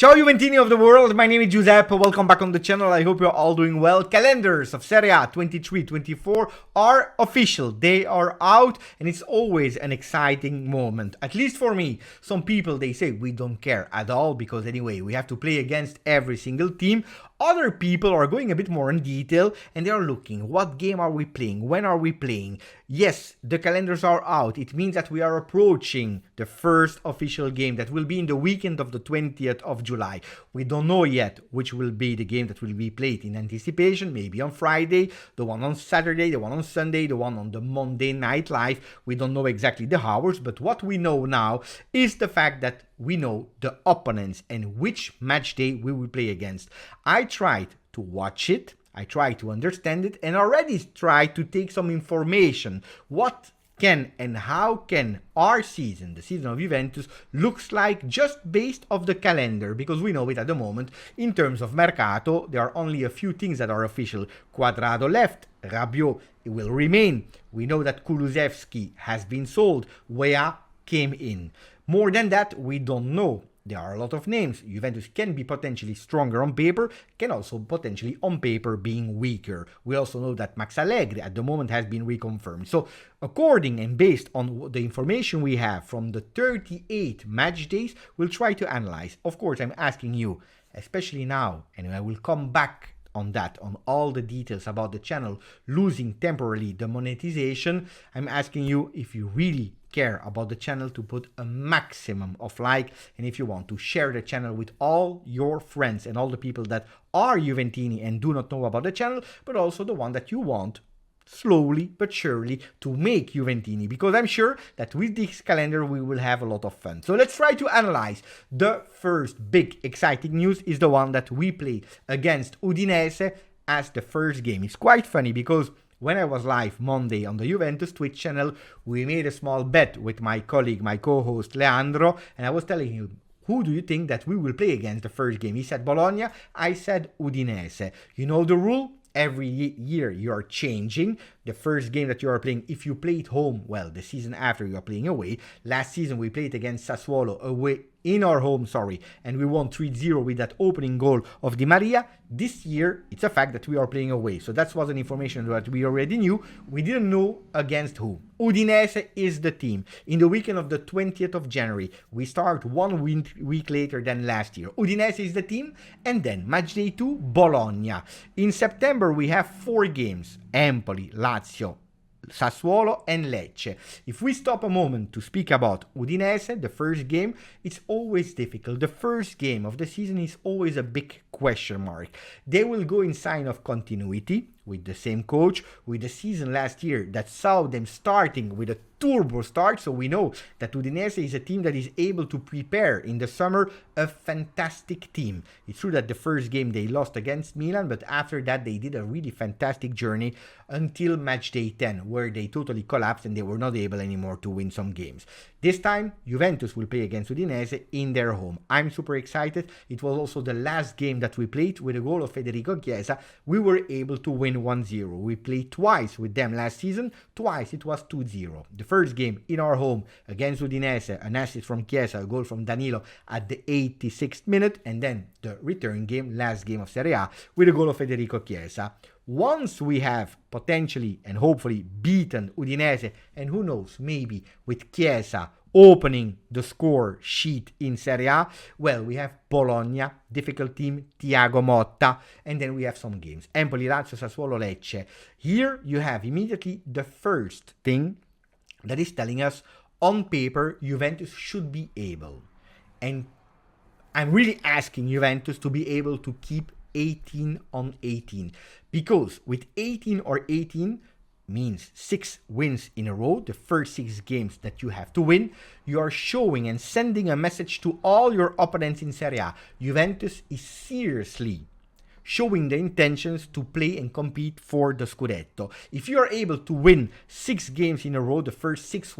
Ciao Juventini of the world, my name is Giuseppe, welcome back on the channel, I hope you're all doing well. Calendars of Serie A 23-24 are official, they are out, and it's always an exciting moment, at least for me. Some people, they say we don't care at all, because anyway, we have to play against every single team. Other people are going a bit more in detail, and they are looking, what game are we playing, when are we playing? Yes, the calendars are out, it means that we are approaching the first official game that will be in the weekend of the 20th of July. We don't know yet which will be the game that will be played in anticipation, maybe on Friday, the one on Saturday, the one on Sunday, the one on the Monday Night Live. We don't know exactly the hours, but what we know now is the fact that we know the opponents and which match day we will play against. I tried to watch it, I tried to understand it, and already tried to take some information. What can and how can our season, the season of Juventus, looks like just based off the calendar, because we know it at the moment. In terms of mercato, there are only a few things that are official. Quadrado left, Rabiot will remain. We know that Kulusevski has been sold, Weah came in. More than that, we don't know. There are a lot of names. Juventus can be potentially stronger on paper, can also potentially on paper being weaker. We also know that Max Allegri at the moment has been reconfirmed. So according and based on the information we have from the 38 match days, we'll try to analyze. Of course, I'm asking you, especially now, and I will come back on that, on all the details about the channel losing temporarily the monetization. I'm asking you if you really care about the channel to put a maximum of like, and if you want to share the channel with all your friends and all the people that are Juventini and do not know about the channel, but also the one that you want slowly but surely to make Juventini, because I'm sure that with this calendar we will have a lot of fun. So let's try to analyze. The first big exciting news is the one that we play against Udinese as the first game. It's quite funny because when I was live Monday on the Juventus Twitch channel, we made a small bet with my colleague, my co-host Leandro, and I was telling him, who do you think that we will play against the first game? He said Bologna, I said Udinese. You know the rule? Every year you are changing. The first game that you are playing, if you play it home, well, the season after you are playing away. Last season we played against Sassuolo away in our home, and we won 3-0 with that opening goal of Di Maria. This year, it's a fact that we are playing away. So that was an information that we already knew. We didn't know against who. Udinese is the team. In the weekend of the 20th of January, we start 1 week later than last year. Udinese is the team, and then match day 2, Bologna. In September, we have 4 games. Empoli, Lazio, Sassuolo and Lecce. If we stop a moment to speak about Udinese, the first game, it's always difficult. The first game of the season is always a big question mark. They will go in sign of continuity with the same coach, with the season last year that saw them starting with a turbo start. So we know that Udinese is a team that is able to prepare in the summer a fantastic team. It's true that the first game they lost against Milan, but after that they did a really fantastic journey until match day 10, where they totally collapsed and they were not able anymore to win some games. This time, Juventus will play against Udinese in their home. I'm super excited. It was also the last game that we played with a goal of Federico Chiesa. We were able to win 1-0. We played twice with them last season. Twice it was 2-0. The first game in our home against Udinese, an assist from Chiesa, a goal from Danilo at the 86th minute, and then the return game, last game of Serie A, with a goal of Federico Chiesa. Once we have potentially and hopefully beaten Udinese, and who knows, maybe with Chiesa opening the score sheet in Serie A, well, we have Bologna, difficult team, Thiago Motta, and then we have some games. Empoli, Lazio, Sassuolo, Lecce. Here you have immediately the first thing that is telling us on paper Juventus should be able. And I'm really asking Juventus to be able to keep 18 on 18, because with 18 or 18 means 6 wins in a row, the first 6 games that you have to win, you are showing and sending a message to all your opponents in Serie A. Juventus is seriously showing the intentions to play and compete for the Scudetto. If you are able to win 6 games in a row, the first 6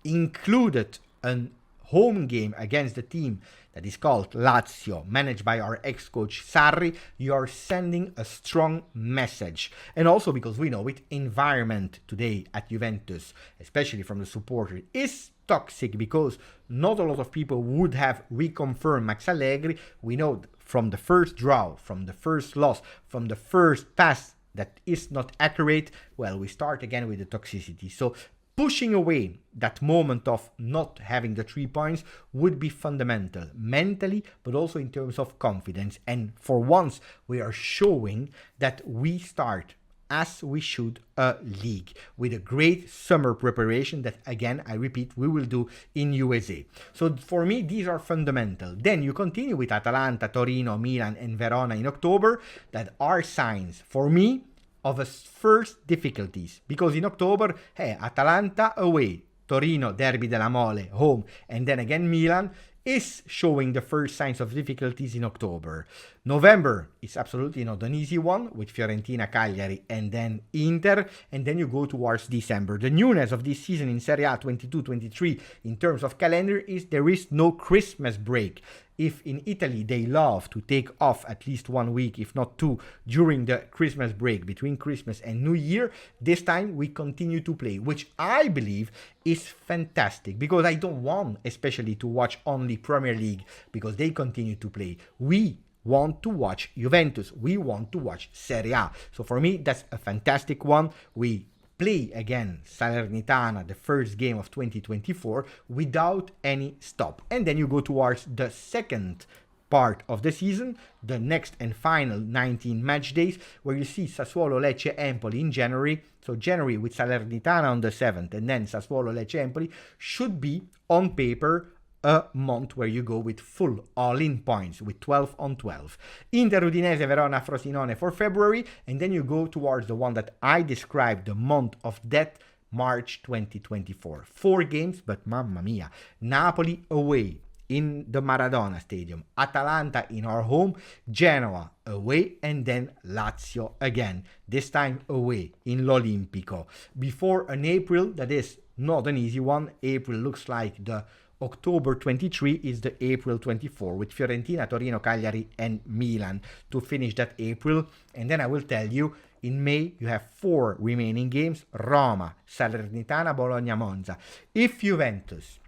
included an home game against the team that is called Lazio, managed by our ex-coach Sarri, you are sending a strong message. And also because we know it, environment today at Juventus, especially from the supporters, is toxic, because not a lot of people would have reconfirmed Max Allegri. We know from the first draw, from the first loss, from the first pass that is not accurate, well, we start again with the toxicity. So pushing away that moment of not having the 3 points would be fundamental, mentally, but also in terms of confidence. And for once, we are showing that we start, as we should, a league with a great summer preparation that, again, I repeat, we will do in USA. So for me, these are fundamental. Then you continue with Atalanta, Torino, Milan, and Verona in October that are signs, for me, of a first difficulties, because in October, hey, Atalanta away, Torino, Derby della Mole, home, and then again Milan is showing the first signs of difficulties in October. November is absolutely not an easy one with Fiorentina, Cagliari, and then Inter, and then you go towards December. The newness of this season in Serie A 22-23 in terms of calendar is there is no Christmas break. If in Italy they love to take off at least 1 week, if not 2, during the Christmas break between Christmas and New Year, this time we continue to play, which I believe is fantastic, because I don't want especially to watch only Premier League because they continue to play. We want to watch Juventus. We want to watch Serie A. So for me, that's a fantastic one. We play again Salernitana, the first game of 2024, without any stop. And then you go towards the second part of the season, the next and final 19 match days, where you see Sassuolo, Lecce, Empoli in January. So January with Salernitana on the 7th, and then Sassuolo, Lecce, Empoli should be, on paper, a month where you go with full all-in points with 12 on 12. Inter, Udinese, Verona, Frosinone for February, and then you go towards the one that I described, the month of death, March 2024. 4 games, but mamma mia. Napoli away in the Maradona Stadium, Atalanta in our home, Genoa away, and then Lazio again, this time away in l'Olimpico. Before an April that is not an easy one. April looks like the October 23 is the April 24 with Fiorentina, Torino, Cagliari and Milan to finish that April. And then I will tell you, in May you have 4 remaining games: Roma, Salernitana, Bologna, Monza. If Juventus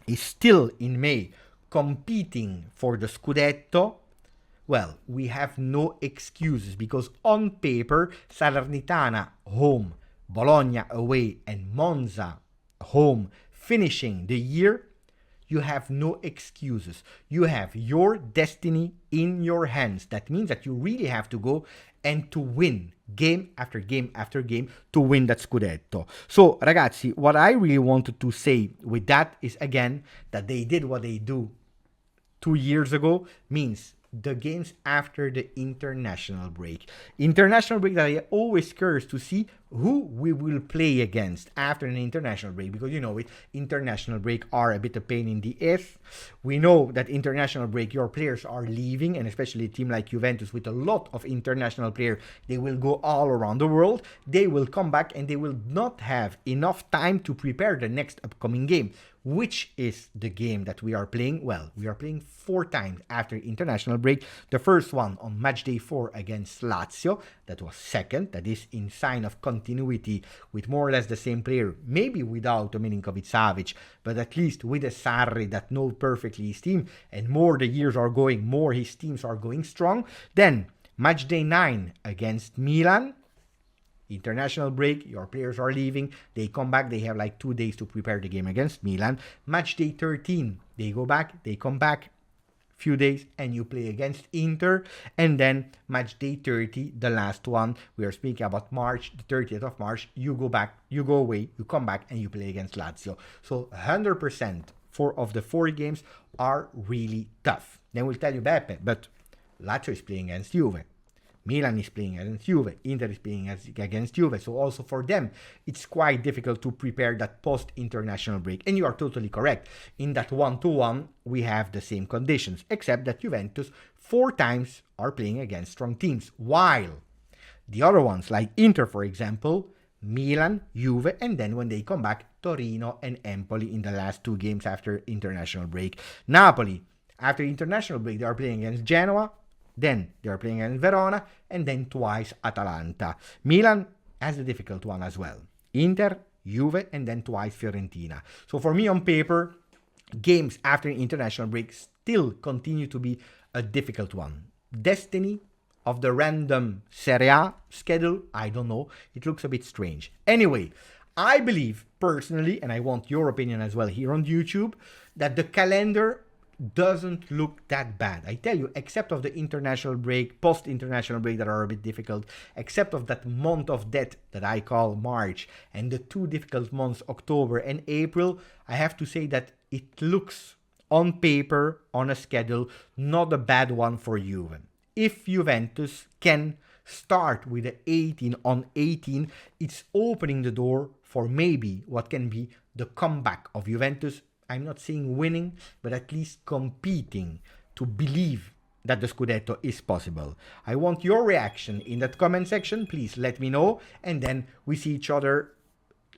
is still in May competing for the Scudetto, well, we have no excuses, because on paper Salernitana home, Bologna away and Monza home finishing the year, you have no excuses. You have your destiny in your hands. That means that you really have to go and to win game after game after game to win that Scudetto. So, ragazzi, what I really wanted to say with that is, again, that they did what they do 2 years ago means the games after the international break. International break that I always curious to see who we will play against after an international break, because you know it, international break are a bit of pain in the ass. We know that international break, your players are leaving, and especially a team like Juventus with a lot of international players, they will go all around the world. They will come back and they will not have enough time to prepare the next upcoming game. Which is the game that we are playing? Well, we are playing 4 times after international break. The first one on match day 4 against Lazio, that was second, that is in sign of continuity with more or less the same player, maybe without a Milinkovic-Savic, but at least with a Sarri that knows perfectly his team, and more the years are going, more his teams are going strong. Then match day 9 against Milan. International break, your players are leaving, they come back, they have like 2 days to prepare the game against Milan. Match day 13, they go back, they come back, few days, and you play against Inter. And then match day 30, the last one, we are speaking about March, the 30th of March, you go back, you go away, you come back, and you play against Lazio. So 100% of the 4 games are really tough. Then we'll tell you, Beppe, but Lazio is playing against Juve. Milan is playing against Juve, Inter is playing against Juve, so also for them, it's quite difficult to prepare that post-international break. And you are totally correct. In that 1-1, we have the same conditions, except that Juventus 4 times are playing against strong teams, while the other ones, like Inter, for example, Milan, Juve, and then when they come back, Torino and Empoli in the last 2 games after international break. Napoli, after international break, they are playing against Genoa, then they are playing against Verona, and then twice Atalanta. Milan has a difficult one as well. Inter, Juve, and then twice Fiorentina. So for me on paper, games after international break still continue to be a difficult one. Destiny of the random Serie A schedule, I don't know. It looks a bit strange. Anyway, I believe personally, and I want your opinion as well here on YouTube, that the calendar doesn't look that bad. I tell you, except of the international break, post-international break that are a bit difficult, except of that month of death that I call March, and the two difficult months, October and April, I have to say that it looks on paper, on a schedule, not a bad one for Juve. If Juventus can start with the 18 on 18, it's opening the door for maybe what can be the comeback of Juventus. I'm not saying winning, but at least competing to believe that the Scudetto is possible. I want your reaction in that comment section. Please let me know. And then we see each other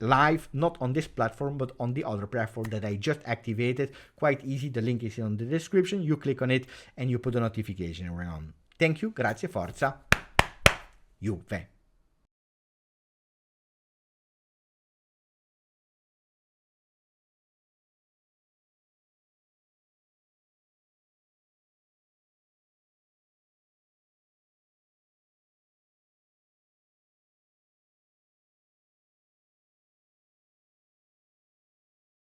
live, not on this platform, but on the other platform that I just activated. Quite easy. The link is in the description. You click on it and you put a notification around. Thank you. Grazie. Forza. Juve.